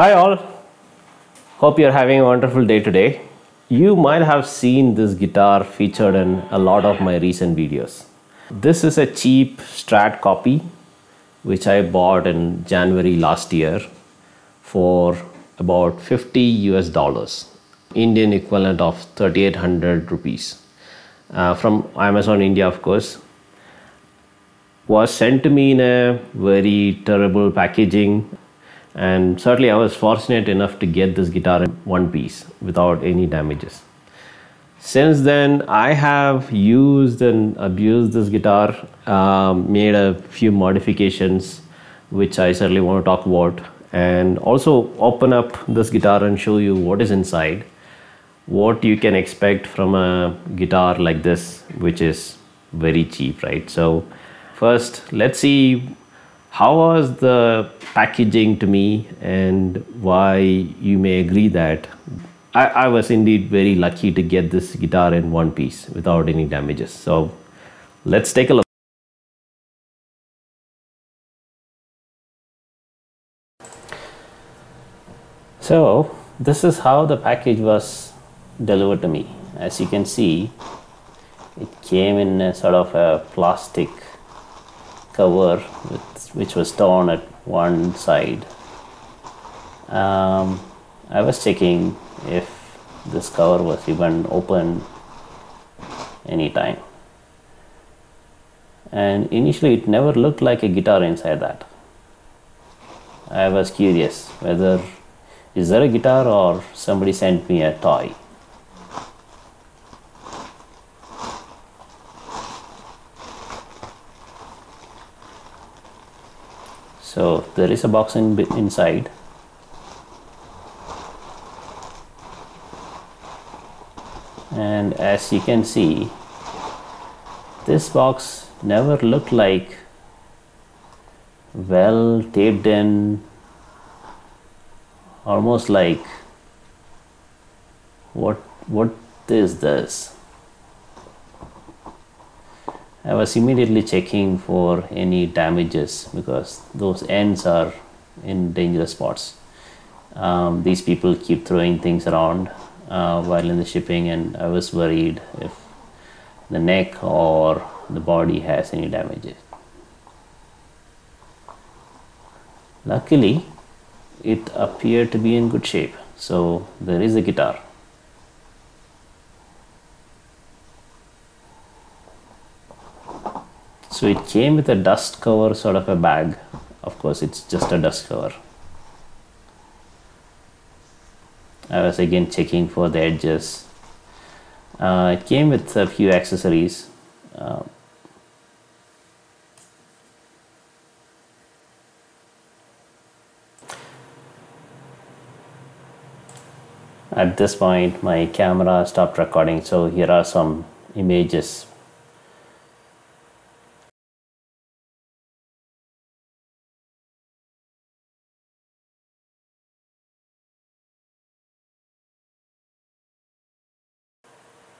Hi all, hope you're having a wonderful day today. You might have seen this guitar featured in a lot of my recent videos. This is a cheap Strat copy which I bought in January last year for about 50 US dollars, Indian equivalent of 3800 rupees, from Amazon India, of course. Was sent to me in a very terrible packaging, and certainly I was fortunate enough to get this guitar in one piece without any damages. Since then I have used and abused this guitar, made a few modifications which I certainly want to talk about, and also open up this guitar and show you what is inside, what you can expect from a guitar like this, which is very cheap, right? So first, let's see how was the packaging to me and why you may agree that I was indeed very lucky to get this guitar in one piece without any damages. So let's take a look. So this is how the package was delivered to me. As you can see, it came in a sort of a plastic cover which was torn at one side. I was checking if this cover was even open anytime, and initially it never looked like a guitar inside that. I was curious whether is there a guitar or somebody sent me a toy. So there is a box inside. And as you can see, this box never looked like well taped in, almost like what is this? I was immediately checking for any damages because those ends are in dangerous spots. These people keep throwing things around while in the shipping, and I was worried if the neck or the body has any damages. Luckily, it appeared to be in good shape. So there is a guitar. So it came with a dust cover, sort of a bag. Of course, it's just a dust cover. I was again checking for the edges. It came with a few accessories. At this point, my camera stopped recording, so here are some images.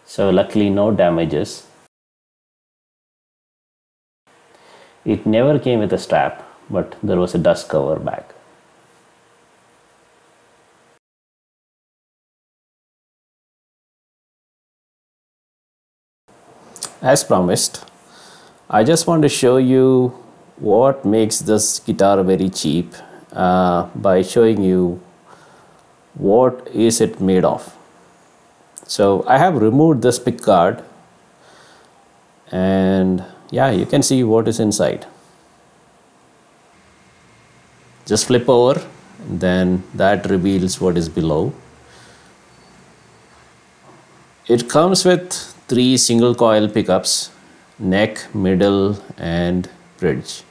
So luckily no damages. It never came with a strap, but there was a dust cover bag. As promised, I just want to show you what makes this guitar very cheap by showing you what is it made of. So I have removed this pick guard, and yeah, you can see what is inside. Just flip over, then that reveals what is below. It comes with 3 single coil pickups, neck, middle and bridge,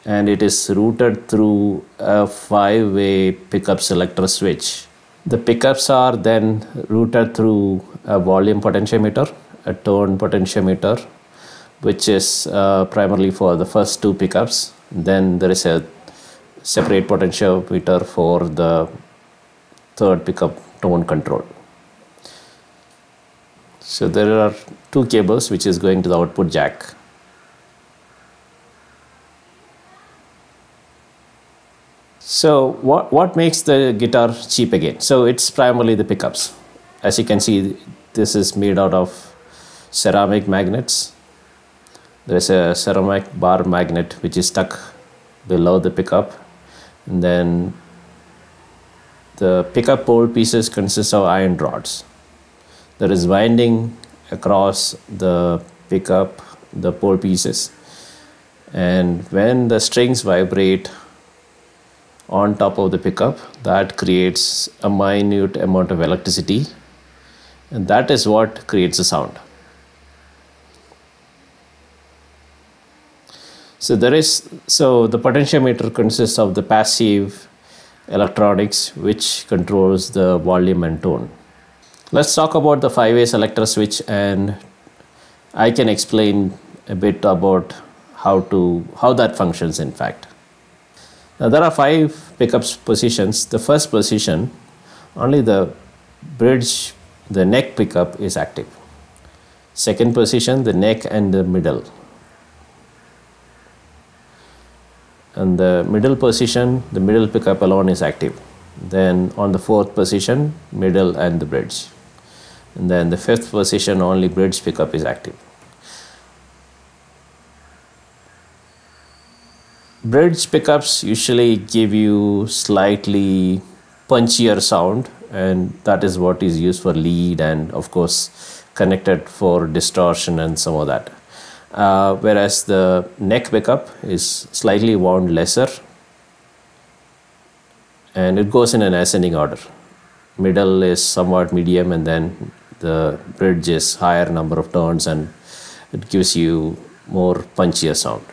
and it is routed through a 5-way pickup selector switch. The pickups are then routed through a volume potentiometer, a tone potentiometer, which is primarily for the first 2 pickups. Then there is a separate potentiometer for the 3rd pickup tone control. So there are 2 cables which is going to the output jack. So what makes the guitar cheap again? So it's primarily the pickups. As you can see, this is made out of ceramic magnets. There's a ceramic bar magnet which is stuck below the pickup, and then the pickup pole pieces consist of iron rods. There is winding across the pickup, the pole pieces, and when the strings vibrate on top of the pickup, that creates a minute amount of electricity, and that is what creates the sound. So the potentiometer consists of the passive electronics which controls the volume and tone. Let's talk about the 5-way selector switch, and I can explain a bit about how that functions in fact. Now there are 5 pickups positions. The first position, only the bridge, the neck pickup is active. Second position, the neck and the middle. And the middle position, the middle pickup alone is active. Then on the 4th position, middle and the bridge. And then the 5th position, only bridge pickup is active. Bridge pickups usually give you slightly punchier sound, and that is what is used for lead and of course connected for distortion and some of that. Whereas the neck pickup is slightly wound lesser, and it goes in an ascending order. Middle is somewhat medium, and then the bridge is higher number of tones, and it gives you more punchier sound.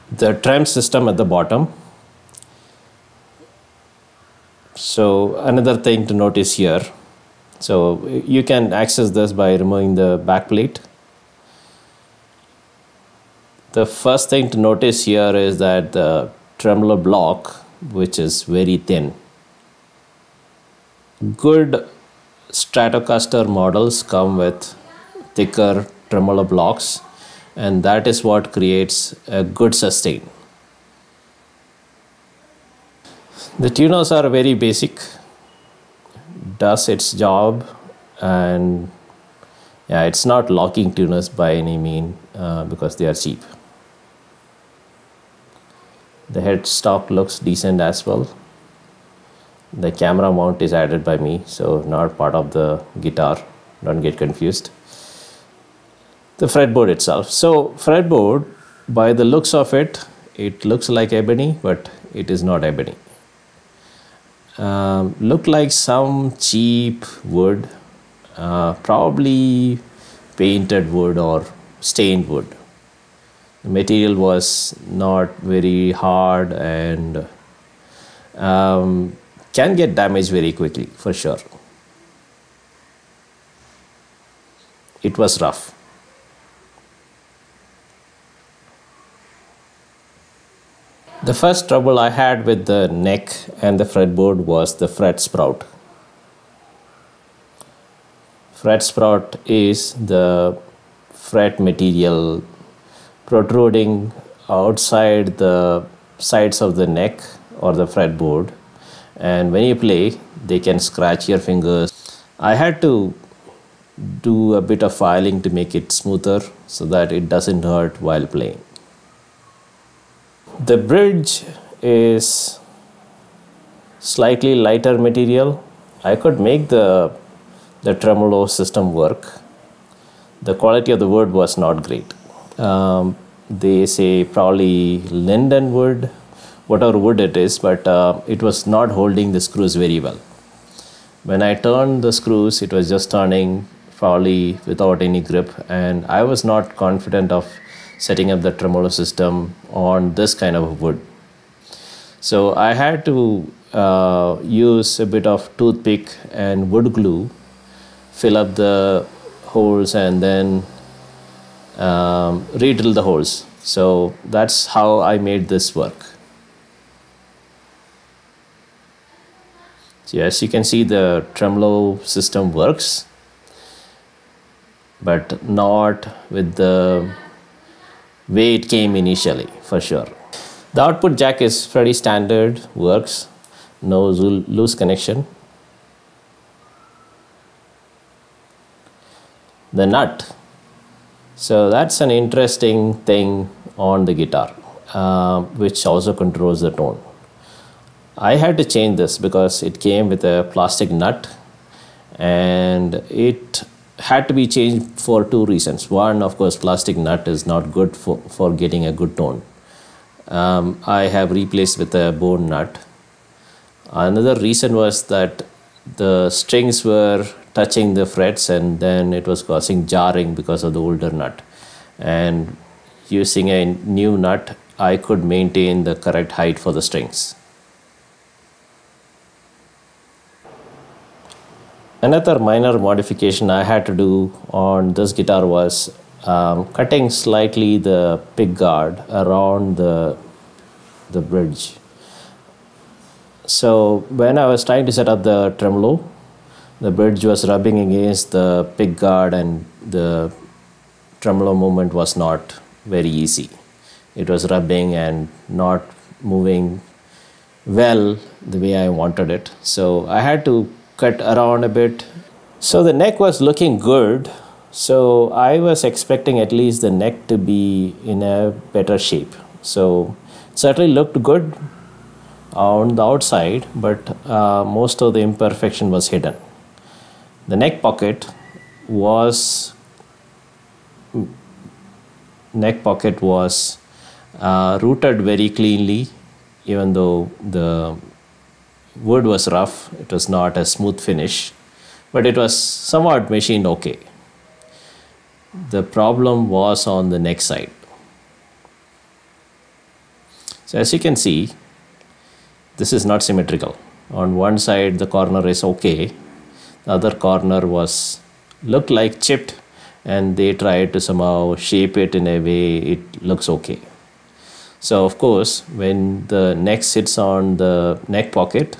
The trem system at the bottom. So another thing to notice here, so you can access this by removing the back plate. The first thing to notice here is that the tremolo block, which is very thin. Good Stratocaster models come with thicker tremolo blocks, and that is what creates a good sustain. The tuners are very basic, does its job, and yeah, it's not locking tuners by any mean because they are cheap. The headstock looks decent as well. The camera mount is added by me, so not part of the guitar, don't get confused. The fretboard itself. So fretboard, by the looks of it, it looks like ebony, but it is not ebony. Look like some cheap wood, probably painted wood or stained wood. The material was not very hard and can get damaged very quickly for sure. It was rough. The first trouble I had with the neck and the fretboard was the fret sprout. Fret sprout is the fret material protruding outside the sides of the neck or the fretboard, and when you play they can scratch your fingers. I had to do a bit of filing to make it smoother so that it doesn't hurt while playing. The bridge is slightly lighter material. I could make the tremolo system work. The quality of the wood was not great. They say probably linden wood, whatever wood it is, but it was not holding the screws very well. When I turned the screws, it was just turning probably without any grip, and I was not confident of setting up the tremolo system on this kind of wood. So I had to use a bit of toothpick and wood glue, fill up the holes, and then re-drill the holes. So that's how I made this work. So as you can see, the tremolo system works, but not with the way it came initially, for sure. The output jack is pretty standard, works, no loose connection. The nut. So that's an interesting thing on the guitar, which also controls the tone. I had to change this because it came with a plastic nut, and it had to be changed for two reasons. One, of course, plastic nut is not good for getting a good tone. I have replaced with a bone nut. Another reason was that the strings were touching the frets, and then it was causing jarring because of the older nut. And using a new nut, I could maintain the correct height for the strings. Another minor modification I had to do on this guitar was cutting slightly the pick guard around the bridge. So when I was trying to set up the tremolo, the bridge was rubbing against the pick guard, and the tremolo movement was not very easy. It was rubbing and not moving well the way I wanted it. So I had to cut around a bit. So the neck was looking good. So I was expecting at least the neck to be in a better shape. So it certainly looked good on the outside, but most of the imperfection was hidden. The neck pocket was routed very cleanly, even though the wood was rough. It was not a smooth finish, but it was somewhat machined okay. The problem was on the neck side. So as you can see, this is not symmetrical. On one side the corner is okay, the other corner looked like chipped, and they tried to somehow shape it in a way it looks okay. So of course, when the neck sits on the neck pocket,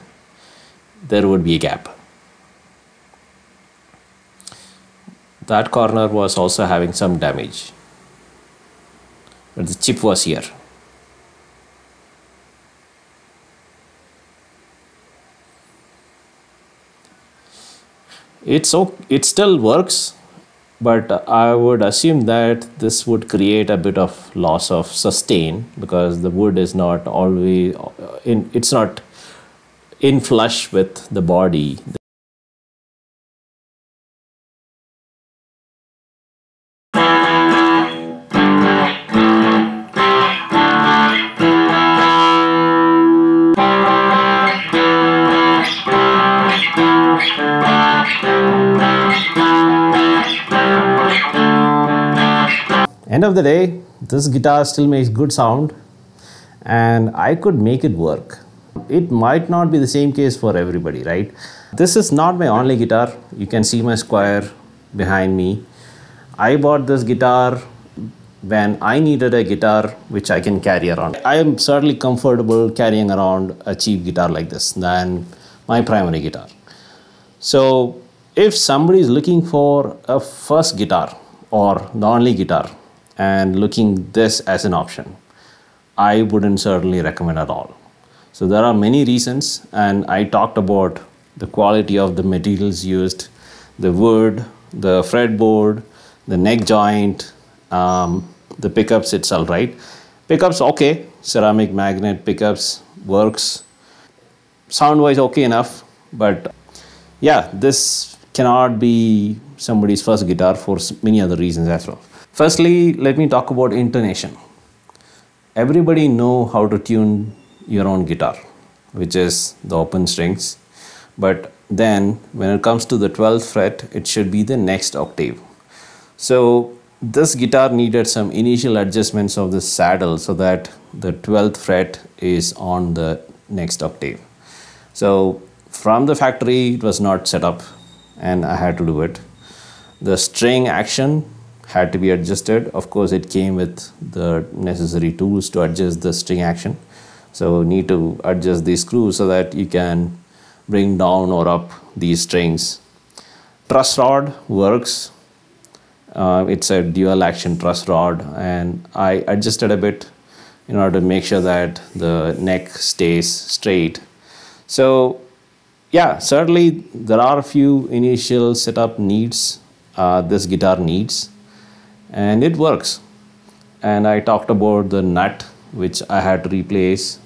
there would be a gap. That corner was also having some damage, but the chip was here. It still works, but I would assume that this would create a bit of loss of sustain, because the wood is not always it's not in flush with the body. End of the day, this guitar still makes good sound, and I could make it work. It might not be the same case for everybody, right? This is not my only guitar. You can see my Squire behind me. I bought this guitar when I needed a guitar which I can carry around. I am certainly comfortable carrying around a cheap guitar like this than my primary guitar. So if somebody is looking for a first guitar or the only guitar and looking this as an option, I wouldn't certainly recommend at all. So there are many reasons, and I talked about the quality of the materials used, the wood, the fretboard, the neck joint, the pickups itself, right? Pickups, okay, ceramic magnet pickups works. Sound-wise, okay enough, but yeah, this cannot be somebody's first guitar for many other reasons as well. Firstly, let me talk about intonation. Everybody know how to tune your own guitar, which is the open strings. But then when it comes to the 12th fret, it should be the next octave. So this guitar needed some initial adjustments of the saddle so that the 12th fret is on the next octave. So from the factory, it was not set up, and I had to do it. The string action had to be adjusted. Of course, it came with the necessary tools to adjust the string action. So need to adjust these screws so that you can bring down or up these strings. Truss rod works. It's a dual action truss rod, and I adjusted a bit in order to make sure that the neck stays straight. So yeah, certainly there are a few initial setup needs this guitar needs, and it works. And I talked about the nut which I had to replace.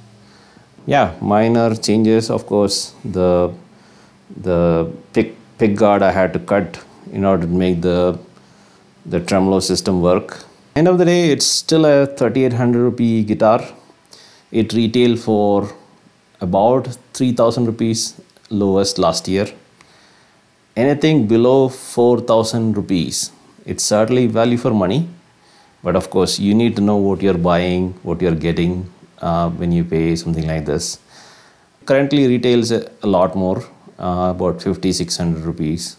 Yeah, minor changes, of course. The pick guard I had to cut in order to make the tremolo system work. End of the day, it's still a 3,800 rupee guitar. It retailed for about 3,000 rupees lowest last year. Anything below 4,000 rupees, it's certainly value for money. But of course, you need to know what you're buying, what you're getting when you pay something like this. Currently retails a lot more, about 5,600 rupees.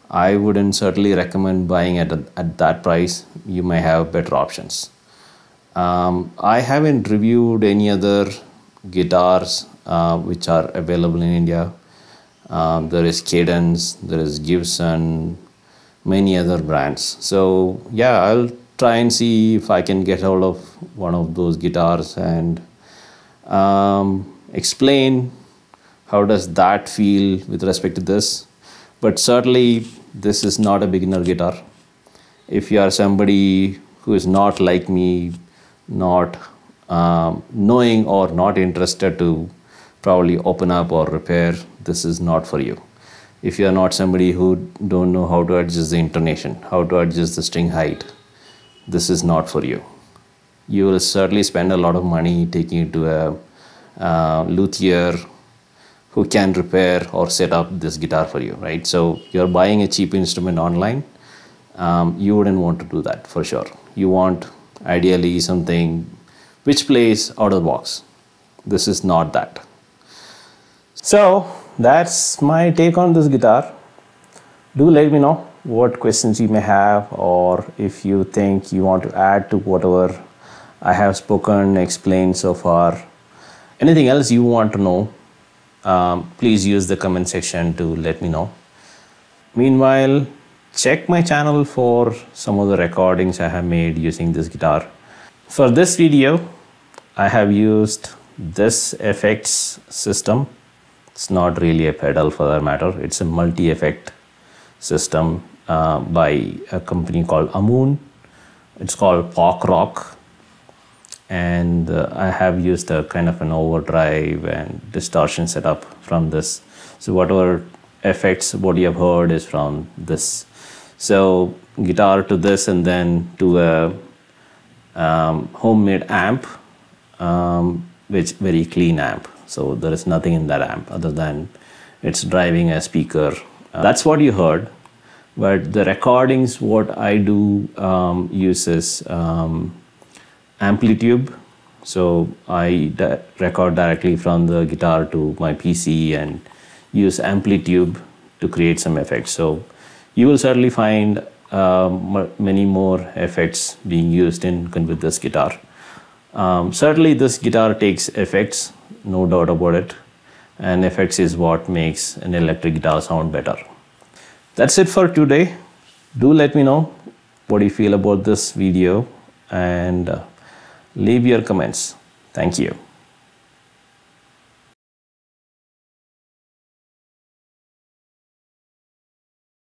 I wouldn't certainly recommend buying at that price. You may have better options. I haven't reviewed any other guitars which are available in India. There is Cadence, there is Gibson, many other brands. So yeah, I'll try and see if I can get hold of one of those guitars and explain how does that feel with respect to this. But certainly this is not a beginner guitar. If you are somebody who is not like me, not knowing or not interested to probably open up or repair, this is not for you. If you are not somebody who don't know how to adjust the intonation, how to adjust the string height, this is not for you. You will certainly spend a lot of money taking it to a luthier who can repair or set up this guitar for you, right? So you're buying a cheap instrument online. You wouldn't want to do that for sure. You want ideally something which plays out of the box. This is not that. So that's my take on this guitar. Do let me know what questions you may have, or if you think you want to add to whatever I have spoken, explained so far. Anything else you want to know, please use the comment section to let me know. Meanwhile, check my channel for some of the recordings I have made using this guitar. For this video, I have used this effects system. It's not really a pedal for that matter. It's a multi-effect system by a company called Amoon. It's called Pop Rock. And I have used a kind of an overdrive and distortion setup from this. So whatever effects, what you have heard is from this. So guitar to this, and then to a homemade amp, which very clean amp. So there is nothing in that amp other than it's driving a speaker. That's what you heard. But the recordings, what I do uses Amplitube. So I record directly from the guitar to my PC and use Amplitube to create some effects. So you will certainly find many more effects being used with this guitar. Certainly this guitar takes effects, no doubt about it. And effects is what makes an electric guitar sound better. That's it for today. Do let me know what you feel about this video, and leave your comments. Thank you.